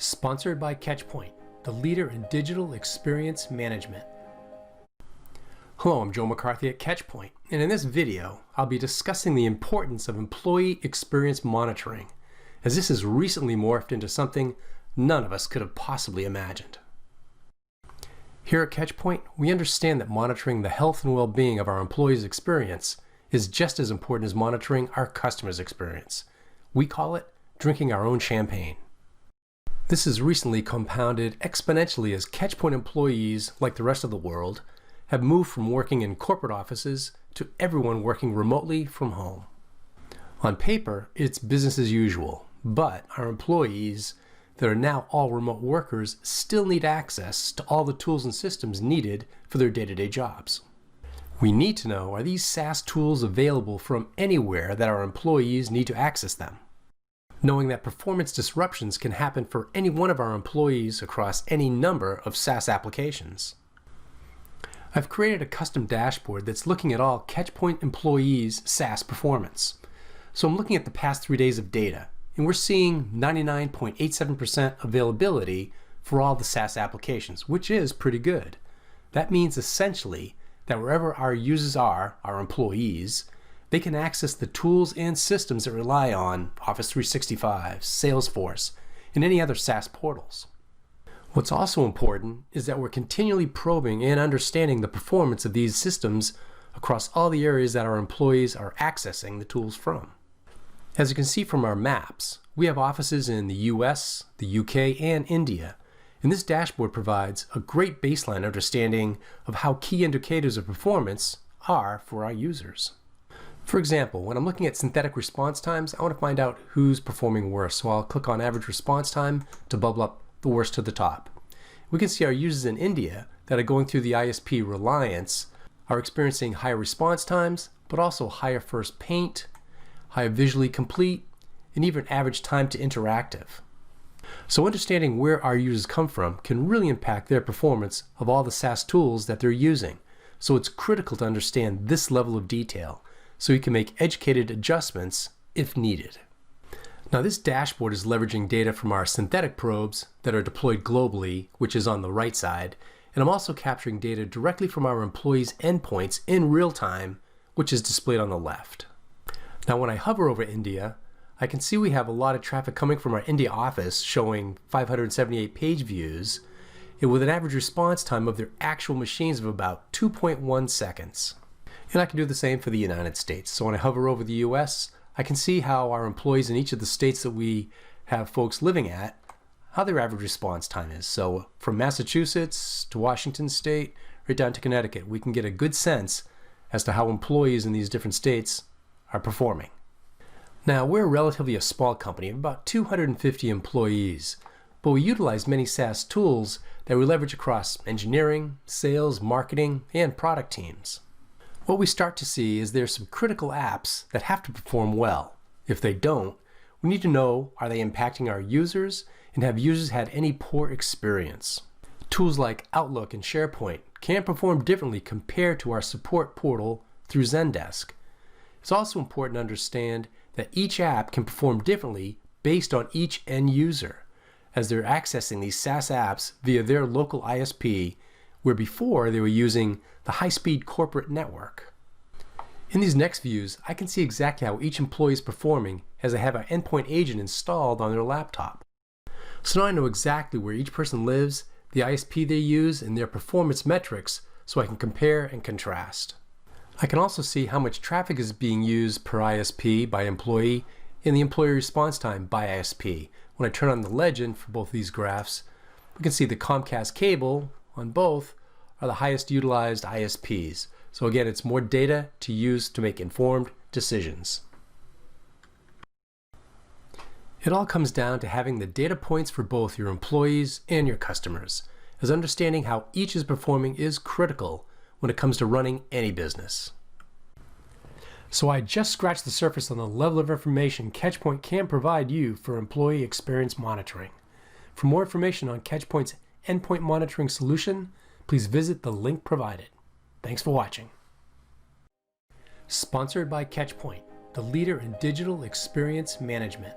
Sponsored by Catchpoint, the leader in digital experience management. Hello, I'm Joe McCarthy at Catchpoint, and in this video, I'll be discussing the importance of employee experience monitoring, as this has recently morphed into something none of us could have possibly imagined. Here at Catchpoint, we understand that monitoring the health and well-being of our employees' experience is just as important as monitoring our customers' experience. We call it drinking our own champagne. This has recently compounded exponentially as Catchpoint employees, like the rest of the world, have moved from working in corporate offices to everyone working remotely from home. On paper, it's business as usual, but our employees that are now all remote workers still need access to all the tools and systems needed for their day-to-day jobs. We need to know, are these SaaS tools available from anywhere that our employees need to access them? Knowing that performance disruptions can happen for any one of our employees across any number of SaaS applications. I've created a custom dashboard that's looking at all Catchpoint employees' SaaS performance. So I'm looking at the past 3 days of data, and we're seeing 99.87% availability for all the SaaS applications, which is pretty good. That means essentially that wherever our users are, our employees, they can access the tools and systems that rely on Office 365, Salesforce, and any other SaaS portals. What's also important is that we're continually probing and understanding the performance of these systems across all the areas that our employees are accessing the tools from. As you can see from our maps, we have offices in the US, the UK, and India, and this dashboard provides a great baseline understanding of how key indicators of performance are for our users. For example, when I'm looking at synthetic response times, I want to find out who's performing worse. So I'll click on average response time to bubble up the worst to the top. We can see our users in India that are going through the ISP Reliance are experiencing higher response times, but also higher first paint, higher visually complete, and even average time to interactive. So understanding where our users come from can really impact their performance of all the SaaS tools that they're using. So it's critical to understand this level of detail, so you can make educated adjustments if needed. Now this dashboard is leveraging data from our synthetic probes that are deployed globally, which is on the right side, and I'm also capturing data directly from our employees' endpoints in real time, which is displayed on the left. Now when I hover over India, I can see we have a lot of traffic coming from our India office showing 578 page views, and with an average response time of their actual machines of about 2.1 seconds. And I can do the same for the United States. So when I hover over the US, I can see how our employees in each of the states that we have folks living at, how their average response time is. So from Massachusetts to Washington State, right down to Connecticut, we can get a good sense as to how employees in these different states are performing. Now we're relatively a small company of about 250 employees, but we utilize many SaaS tools that we leverage across engineering, sales, marketing, and product teams. What we start to see is there's some critical apps that have to perform well. If they don't, we need to know, are they impacting our users, and have users had any poor experience? Tools like Outlook and SharePoint can perform differently compared to our support portal through Zendesk. It's also important to understand that each app can perform differently based on each end user, as they're accessing these SaaS apps via their local ISP, where before they were using the high-speed corporate network. In these next views, I can see exactly how each employee is performing as I have an endpoint agent installed on their laptop. So now I know exactly where each person lives, the ISP they use, and their performance metrics, so I can compare and contrast. I can also see how much traffic is being used per ISP by employee and the employee response time by ISP. When I turn on the legend for both these graphs, we can see the Comcast cable on both are the highest utilized ISPs. So again, it's more data to use to make informed decisions. It all comes down to having the data points for both your employees and your customers, as understanding how each is performing is critical when it comes to running any business. So I just scratched the surface on the level of information Catchpoint can provide you for employee experience monitoring. For more information on Catchpoint's endpoint monitoring solution, please visit the link provided. Thanks for watching. Sponsored by Catchpoint, the leader in digital experience management.